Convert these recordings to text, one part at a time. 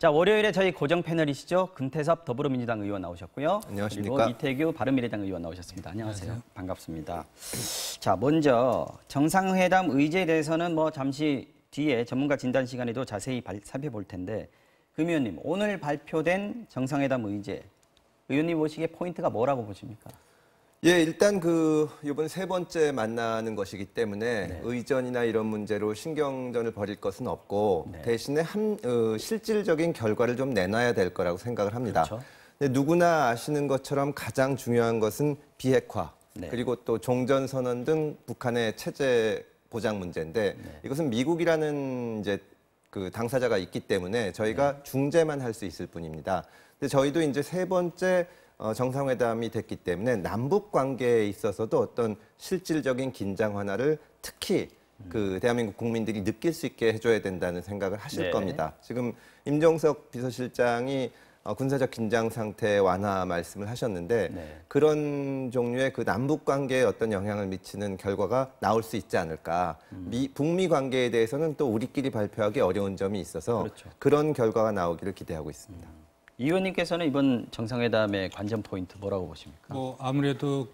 자, 월요일에 저희 고정 패널이시죠. 금태섭 더불어민주당 의원 나오셨고요. 안녕하십니까. 그리고 이태규 바른미래당 의원 나오셨습니다. 안녕하세요. 반갑습니다. 자, 먼저 정상회담 의제에 대해서는 뭐 잠시 뒤에 전문가 진단 시간에도 자세히 살펴볼 텐데, 금 의원님, 오늘 발표된 정상회담 의제, 의원님 보시기에 포인트가 뭐라고 보십니까? 예, 일단 이번 세 번째 만나는 것이기 때문에 네. 의전이나 이런 문제로 신경전을 벌일 것은 없고 네. 대신에 실질적인 결과를 좀 내놔야 될 거라고 생각을 합니다. 그렇죠. 근데 누구나 아시는 것처럼 가장 중요한 것은 비핵화, 네. 그리고 또 종전선언 등 북한의 체제 보장 문제인데 네. 이것은 미국이라는 이제 당사자가 있기 때문에 저희가 중재만 할 수 있을 뿐입니다. 근데 저희도 이제 세 번째 정상회담이 됐기 때문에 남북 관계에 있어서도 어떤 실질적인 긴장 완화를 특히 대한민국 국민들이 느낄 수 있게 해줘야 된다는 생각을 하실 네. 겁니다. 지금 임종석 비서실장이 군사적 긴장 상태 완화 말씀을 하셨는데 네. 그런 종류의 남북 관계에 어떤 영향을 미치는 결과가 나올 수 있지 않을까. 북미 관계에 대해서는 또 우리끼리 발표하기 어려운 점이 있어서 그렇죠. 그런 결과가 나오기를 기대하고 있습니다. 이 의원님께서는 이번 정상회담의 관전 포인트 뭐라고 보십니까? 아무래도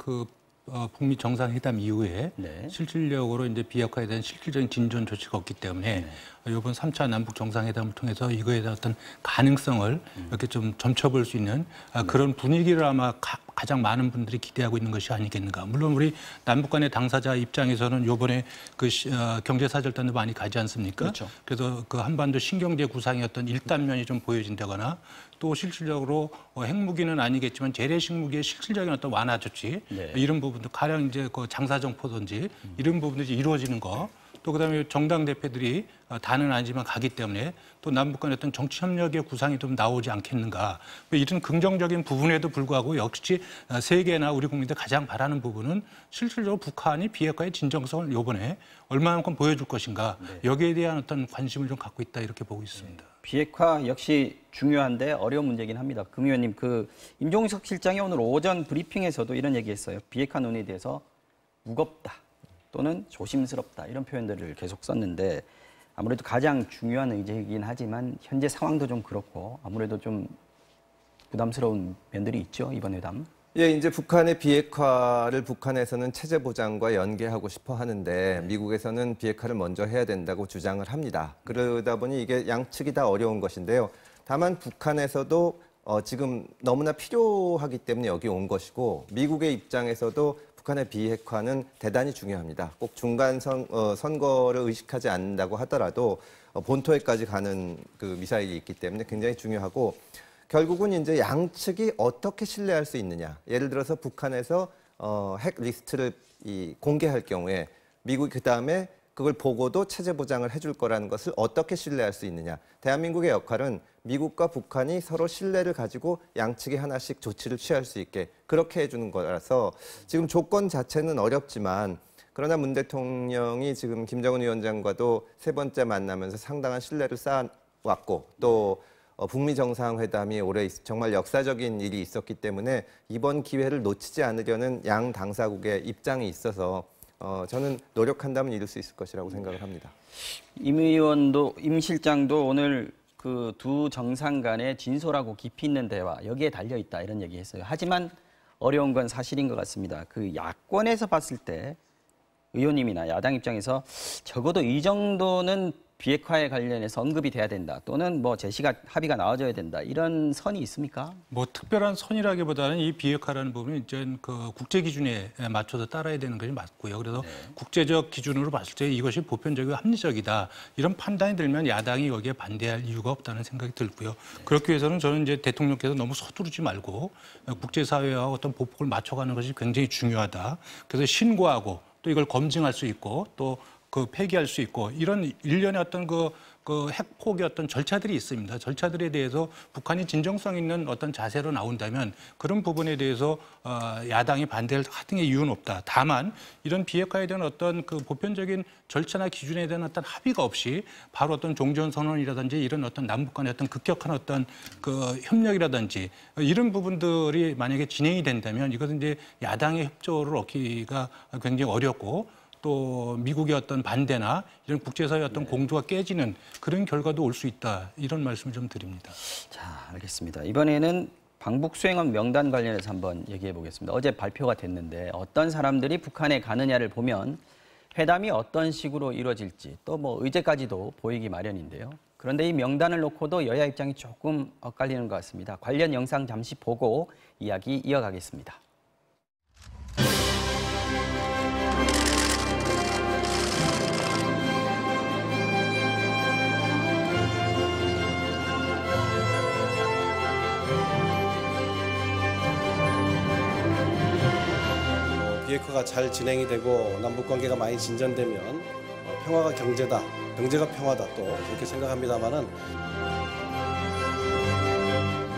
북미 정상회담 이후에 네. 실질적으로 이제 비핵화에 대한 실질적인 진전 조치가 없기 때문에 이번 3차 남북 정상회담을 통해서 이거에 대한 어떤 가능성을 이렇게 좀 점쳐볼 수 있는 그런 분위기를 아마 가장 많은 분들이 기대하고 있는 것이 아니겠는가. 물론 우리 남북 간의 당사자 입장에서는 이번에 경제사절단도 많이 가지 않습니까? 그렇죠. 그래서 한반도 신경제 구상의 어떤 1단면이 좀 보여진다거나 또 실질적으로 핵무기는 아니겠지만 재래식 무기의 실질적인 어떤 완화 조치 네. 이런 부분도 가령 이제 장사정포든지 이런 부분들이 이루어지는 거. 또 그다음에 정당 대표들이 다는 아니지만 가기 때문에 또 남북 간의 어떤 정치 협력의 구상이 좀 나오지 않겠는가. 이런 긍정적인 부분에도 불구하고 역시 세계나 우리 국민들 가장 바라는 부분은 실질적으로 북한이 비핵화의 진정성을 이번에 얼마만큼 보여줄 것인가. 네. 여기에 대한 어떤 관심을 좀 갖고 있다 이렇게 보고 있습니다. 비핵화 역시 중요한데 어려운 문제긴 합니다. 금 의원님, 임종석 실장이 오늘 오전 브리핑에서도 이런 얘기했어요. 비핵화 논의에 대해서 무겁다 또는 조심스럽다 이런 표현들을 계속 썼는데 아무래도 가장 중요한 의제이긴 하지만 현재 상황도 좀 그렇고 아무래도 좀 부담스러운 면들이 있죠, 이번 회담. 예, 이제 북한의 비핵화를 북한에서는 체제 보장과 연계하고 싶어 하는데 미국에서는 비핵화를 먼저 해야 된다고 주장을 합니다. 그러다 보니 이게 양측이 다 어려운 것인데요. 다만 북한에서도 지금 너무나 필요하기 때문에 여기 온 것이고 미국의 입장에서도 북한의 비핵화는 대단히 중요합니다. 꼭 중간 선거를 의식하지 않는다고 하더라도 본토에까지 가는 미사일이 있기 때문에 굉장히 중요하고 결국은 이제 양측이 어떻게 신뢰할 수 있느냐. 예를 들어서 북한에서 핵 리스트를 공개할 경우에 미국이 그다음에 그걸 보고도 체제 보장을 해줄 거라는 것을 어떻게 신뢰할 수 있느냐. 대한민국의 역할은 미국과 북한이 서로 신뢰를 가지고 양측이 하나씩 조치를 취할 수 있게 그렇게 해주는 거라서 지금 조건 자체는 어렵지만 그러나 문 대통령이 지금 김정은 위원장과도 세 번째 만나면서 상당한 신뢰를 쌓아왔고 또 북미 정상회담이 올해 정말 역사적인 일이 있었기 때문에 이번 기회를 놓치지 않으려는 양 당사국의 입장이 있어서 저는 노력한다면 이룰 수 있을 것이라고 생각을 합니다. 임 실장도 오늘 두 정상 간의 진솔하고 깊이 있는 대화 여기에 달려 있다 이런 얘기했어요. 하지만 어려운 건 사실인 것 같습니다. 야권에서 봤을 때 의원님이나 야당 입장에서 적어도 이 정도는 비핵화에 관련해서 언급이 돼야 된다 또는 제시가 합의가 나와줘야 된다 이런 선이 있습니까? 특별한 선이라기보다는 이 비핵화라는 부분은 이제 국제 기준에 맞춰서 따라야 되는 것이 맞고요. 그래서 국제적 기준으로 봤을 때 이것이 보편적이고 합리적이다 이런 판단이 들면 야당이 여기에 반대할 이유가 없다는 생각이 들고요. 그렇기 위해서는 저는 이제 대통령께서 너무 서두르지 말고 국제사회와 어떤 보폭을 맞춰가는 것이 굉장히 중요하다. 그래서 신고하고 또 이걸 검증할 수 있고 또 폐기할 수 있고 이런 일련의 어떤 핵폭의 어떤 절차들이 있습니다. 절차들에 대해서 북한이 진정성 있는 어떤 자세로 나온다면 그런 부분에 대해서 야당이 반대를 하는 게 이유는 없다. 다만 이런 비핵화에 대한 어떤 보편적인 절차나 기준에 대한 어떤 합의가 없이 바로 어떤 종전선언이라든지 이런 어떤 남북 간의 어떤 급격한 어떤 협력이라든지 이런 부분들이 만약에 진행이 된다면 이것은 이제 야당의 협조를 얻기가 굉장히 어렵고 또 미국의 어떤 반대나 이런 국제사회의 어떤 공조가 깨지는 그런 결과도 올 수 있다. 이런 말씀을 좀 드립니다. 자, 알겠습니다. 이번에는 방북 수행원 명단 관련해서 한번 얘기해 보겠습니다. 어제 발표가 됐는데 어떤 사람들이 북한에 가느냐를 보면 회담이 어떤 식으로 이루어질지 또 뭐 의제까지도 보이기 마련인데요. 그런데 이 명단을 놓고도 여야 입장이 조금 엇갈리는 것 같습니다. 관련 영상 잠시 보고 이야기 이어가겠습니다. 비핵화가 잘 진행이 되고 남북 관계가 많이 진전되면 평화가 경제다, 경제가 평화다 또 그렇게 생각합니다만은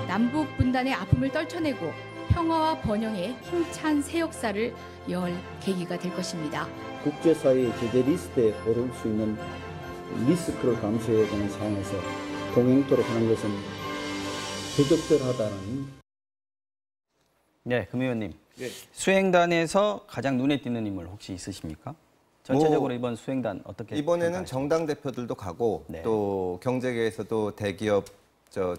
남북 분단의 아픔을 떨쳐내고 평화와 번영의 힘찬 새 역사를 열 계기가 될 것입니다. 국제사회의 제재 리스트에 오를 수 있는 리스크를 감수해야 되는 상황에서 동행토록 하는 것은 부적절하다는. 네, 금 의원님. 수행단에서 가장 눈에 띄는 인물 혹시 있으십니까? 전체적으로 이번 수행단 어떻게? 이번에는 정당 대표들도 가고 네. 또 경제계에서도 대기업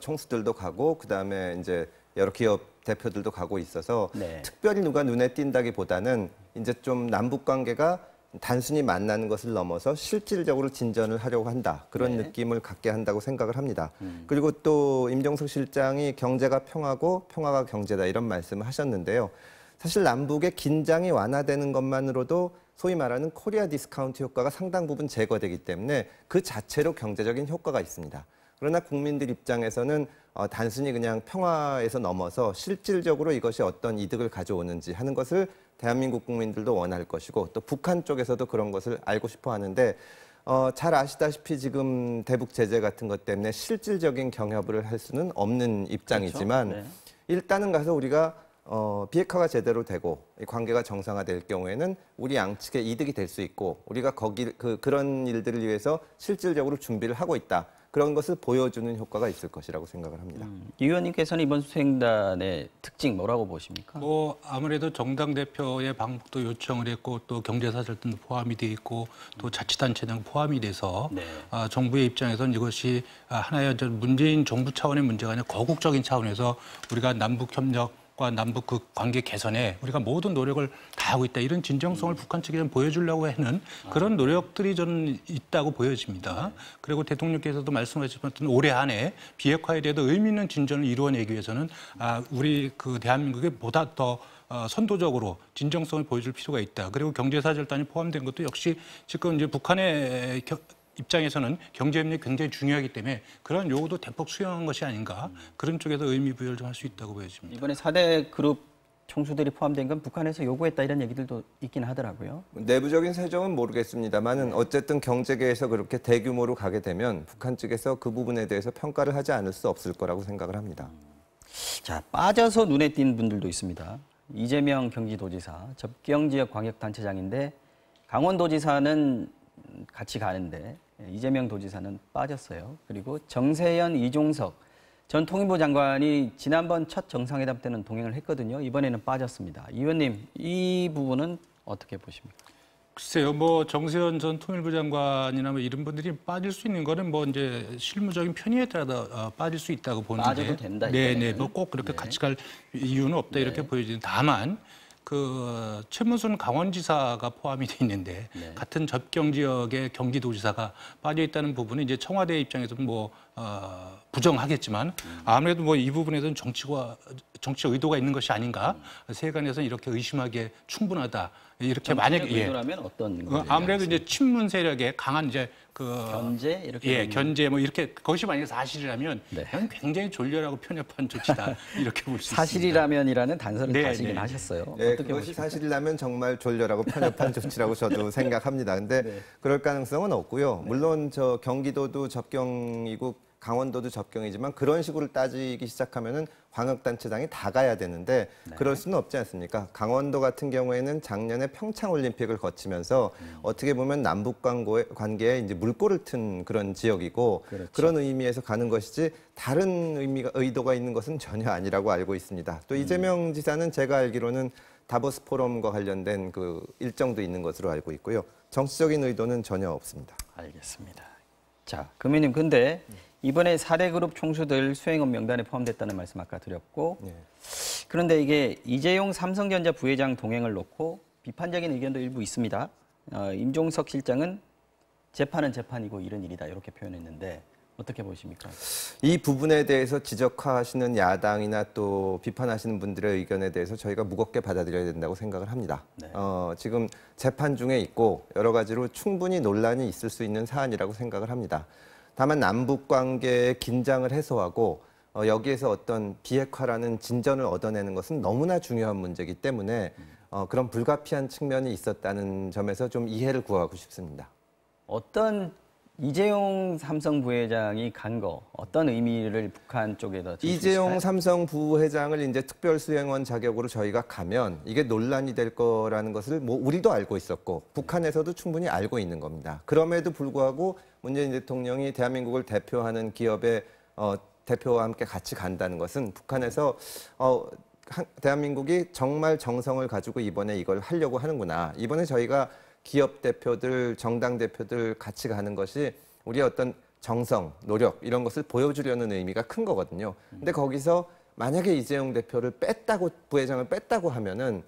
총수들도 가고 그다음에 이제 여러 기업 대표들도 가고 있어서 네. 특별히 누가 눈에 띈다기보다는 이제 좀 남북 관계가 단순히 만나는 것을 넘어서 실질적으로 진전을 하려고 한다. 그런 네. 느낌을 갖게 한다고 생각을 합니다. 그리고 또 임종석 실장이 경제가 평화고 평화가 경제다 이런 말씀을 하셨는데요. 사실 남북의 긴장이 완화되는 것만으로도 소위 말하는 코리아 디스카운트 효과가 상당 부분 제거되기 때문에 그 자체로 경제적인 효과가 있습니다. 그러나 국민들 입장에서는 단순히 그냥 평화에서 넘어서 실질적으로 이것이 어떤 이득을 가져오는지 하는 것을 대한민국 국민들도 원할 것이고 또 북한 쪽에서도 그런 것을 알고 싶어 하는데 잘 아시다시피 지금 대북 제재 같은 것 때문에 실질적인 경협을 할 수는 없는 입장이지만 그렇죠? 네. 일단은 가서 우리가 비핵화가 제대로 되고 이 관계가 정상화될 경우에는 우리 양측의 이득이 될 수 있고 우리가 그런 일들을 위해서 실질적으로 준비를 하고 있다. 그런 것을 보여주는 효과가 있을 것이라고 생각을 합니다. 이 의원님께서는 이번 수행단의 특징 뭐라고 보십니까? 뭐 아무래도 정당 대표의 방북도 요청을 했고 또 경제사절단도 포함이 돼 있고 또 자치단체 등 포함이 돼서 네. 정부의 입장에서는 이것이 하나의 문재인 정부 차원의 문제가 아니라 거국적인 차원에서 우리가 남북 협력 과 남북 그 관계 개선에 우리가 모든 노력을 다하고 있다. 이런 진정성을 북한 측에 좀 보여주려고 하는 그런 노력들이 저는 있다고 보여집니다. 그리고 대통령께서도 말씀하셨던 올해 안에 비핵화에 대해서 의미 있는 진전을 이루어내기 위해서는 우리 그 대한민국에 보다 더 선도적으로 진정성을 보여줄 필요가 있다. 그리고 경제사절단이 포함된 것도 역시 지금 이제 북한의 입장에서는 경제협력이 굉장히 중요하기 때문에 그런 요구도 대폭 수용한 것이 아닌가 그런 쪽에서 의미 부여를 좀 할 수 있다고 보여집니다. 이번에 4대 그룹 총수들이 포함된 건 북한에서 요구했다 이런 얘기들도 있긴 하더라고요. 내부적인 사정은 모르겠습니다만 어쨌든 경제계에서 그렇게 대규모로 가게 되면 북한 측에서 그 부분에 대해서 평가를 하지 않을 수 없을 거라고 생각을 합니다. 자, 빠져서 눈에 띈 분들도 있습니다. 이재명 경기도지사, 접경지역 광역단체장인데 강원도지사는 같이 가는데 이재명 도지사는 빠졌어요. 그리고 정세현, 이종석 전 통일부 장관이 지난번 첫 정상회담 때는 동행을 했거든요. 이번에는 빠졌습니다. 이 의원님, 이 부분은 어떻게 보십니까? 글쎄요, 뭐 정세현 전 통일부 장관이나 뭐 이런 분들이 빠질 수 있는 거는 뭐 이제 실무적인 편의에 따라 빠질 수 있다고 보는데. 빠져도 된다. 네, 뭐 꼭 그렇게 같이 갈 이유는 없다 이렇게 보여지는. 다만. 그 최문순 강원지사가 포함이 돼 있는데 같은 접경 지역의 경기도지사가 빠져 있다는 부분은 이제 청와대 입장에서는 뭐 부정하겠지만 아무래도 뭐 이 부분에서는 정치적 의도가 있는 것이 아닌가 세간에서는 이렇게 의심하기에 충분하다 이렇게 만약에 의도라면 어떤 아무래도 이제 친문 세력의 강한 이제 그 견제 이렇게 견제 뭐 이렇게 그것이 만약에 사실이라면 그건 굉장히 졸렬하고 편협한 조치다 이렇게 볼 수 있습니다. 사실이라면이라는 단서를 다시긴 하셨어요. 네, 어떻게 그것이 보십니까? 사실이라면 정말 졸렬하고 편협한 조치라고 저도 생각합니다. 근데 그럴 가능성은 없고요. 물론 저 경기도도 접경이고 강원도도 접경이지만 그런 식으로 따지기 시작하면은 광역단체장이 다 가야 되는데 그럴 수는 없지 않습니까? 강원도 같은 경우에는 작년에 평창올림픽을 거치면서 어떻게 보면 남북 관계에 이제 물꼬를 튼 그런 지역이고 그렇죠. 그런 의미에서 가는 것이지 다른 의도가 있는 것은 전혀 아니라고 알고 있습니다. 또 이재명 지사는 제가 알기로는 다보스 포럼과 관련된 그 일정도 있는 것으로 알고 있고요. 정치적인 의도는 전혀 없습니다. 알겠습니다. 자, 금희님 근데 이번에 4대 그룹 총수들 수행업 명단에 포함됐다는 말씀 아까 드렸고 네. 그런데 이게 이재용 삼성전자 부회장 동행을 놓고 비판적인 의견도 일부 있습니다. 임종석 실장은 재판은 재판이고 일은 일이다 이렇게 표현했는데 어떻게 보십니까? 이 부분에 대해서 지적하시는 야당이나 또 비판하시는 분들의 의견에 대해서 저희가 무겁게 받아들여야 된다고 생각을 합니다. 네. 지금 재판 중에 있고 여러 가지로 충분히 논란이 있을 수 있는 사안이라고 생각을 합니다. 다만 남북 관계의 긴장을 해소하고 여기에서 어떤 비핵화라는 진전을 얻어내는 것은 너무나 중요한 문제이기 때문에 그런 불가피한 측면이 있었다는 점에서 좀 이해를 구하고 싶습니다. 어떤 이재용 삼성 부회장이 간 거 어떤 의미를 북한 쪽에다 이재용 삼성 부회장을 이제 특별수행원 자격으로 저희가 가면 이게 논란이 될 거라는 것을 뭐 우리도 알고 있었고 북한에서도 충분히 알고 있는 겁니다. 그럼에도 불구하고 문재인 대통령이 대한민국을 대표하는 기업의 대표와 함께 같이 간다는 것은 북한에서 대한민국이 정말 정성을 가지고 이번에 이걸 하려고 하는구나. 이번에 저희가 기업 대표들, 정당 대표들 같이 가는 것이 우리의 어떤 정성, 노력 이런 것을 보여주려는 의미가 큰 거거든요. 근데 거기서 만약에 이재용 대표를 부회장을 뺐다고 하면은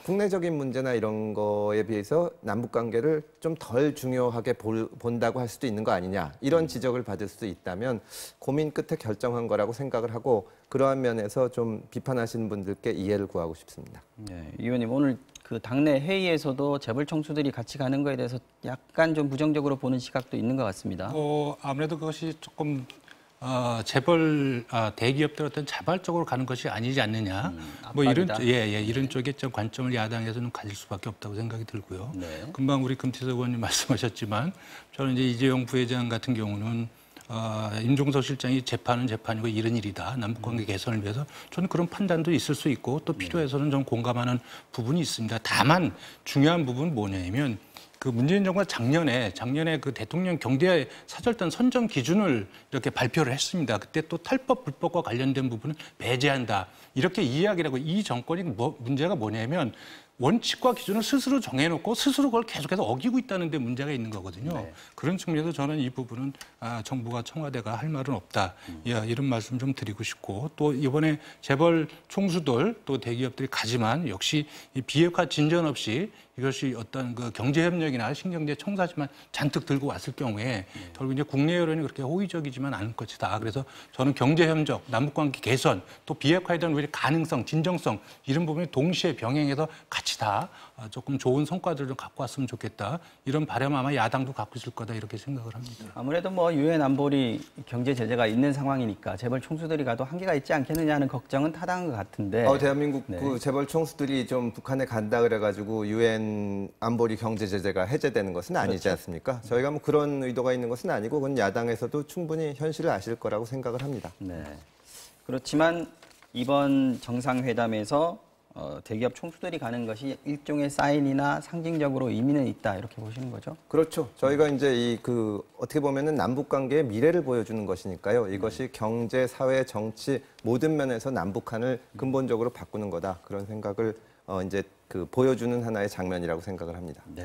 국내적인 문제나 이런 거에 비해서 남북 관계를 좀 덜 중요하게 본다고 할 수도 있는 거 아니냐 이런 지적을 받을 수도 있다면 고민 끝에 결정한 거라고 생각을 하고 그러한 면에서 좀 비판하시는 분들께 이해를 구하고 싶습니다. 네, 의원님 오늘 그 당내 회의에서도 재벌 총수들이 같이 가는 거에 대해서 약간 좀 부정적으로 보는 시각도 있는 것 같습니다. 아무래도 그것이 조금 재벌 대기업들 어떤 자발적으로 가는 것이 아니지 않느냐. 뭐 이런 이런 쪽에 좀 관점을 야당에서는 가질 수밖에 없다고 생각이 들고요. 네. 금방 우리 금태섭 의원님 말씀하셨지만 저는 이제 이재용 부회장 같은 경우는 임종석 실장이 재판은 재판이고 일은 일이다. 남북관계 개선을 위해서 저는 그런 판단도 있을 수 있고 또 필요해서는 좀 공감하는 부분이 있습니다. 다만 중요한 부분은 뭐냐면 그 문재인 정부가 작년에 그 대통령 경제 사절단 선정 기준을 이렇게 발표를 했습니다. 그때 또 탈법 불법과 관련된 부분은 배제한다. 이렇게 이야기를 하고 이 정권이 문제가 뭐냐면 원칙과 기준을 스스로 정해놓고 스스로 그걸 계속해서 어기고 있다는 데 문제가 있는 거거든요. 네. 그런 측면에서 저는 이 부분은 정부가 청와대가 할 말은 없다. 이런 말씀 좀 드리고 싶고 또 이번에 재벌 총수들 또 대기업들이 가지만 역시 이 비핵화 진전 없이 이것이 어떤 그 경제협력이나 신경제 청사지만 잔뜩 들고 왔을 경우에 결국 이제 국내 여론이 그렇게 호의적이지만 않을 것이다. 그래서 저는 경제협력, 남북관계 개선, 또 비핵화에 대한 우리 가능성, 진정성 이런 부분이 동시에 병행해서 같이 다 조금 좋은 성과들을 좀 갖고 왔으면 좋겠다. 이런 바람 아마 야당도 갖고 있을 거다 이렇게 생각을 합니다. 아무래도 뭐 유엔 안보리 경제 제재가 있는 상황이니까 재벌 총수들이 가도 한계가 있지 않겠느냐 하는 걱정은 타당한 것 같은데. 대한민국 네. 그 재벌 총수들이 좀 북한에 간다 그래가지고 유엔 안보리 경제 제재가 해제되는 것은 아니지 않습니까? 저희가 뭐 그런 의도가 있는 것은 아니고 그건 야당에서도 충분히 현실을 아실 거라고 생각을 합니다. 네. 그렇지만 이번 정상회담에서 대기업 총수들이 가는 것이 일종의 사인이나 상징적으로 의미는 있다 이렇게 보시는 거죠? 그렇죠. 저희가 이제 어떻게 보면은 남북 관계의 미래를 보여주는 것이니까요. 이것이 경제, 사회, 정치 모든 면에서 남북한을 근본적으로 바꾸는 거다. 그런 생각을 이제 보여주는 하나의 장면이라고 생각을 합니다. 네.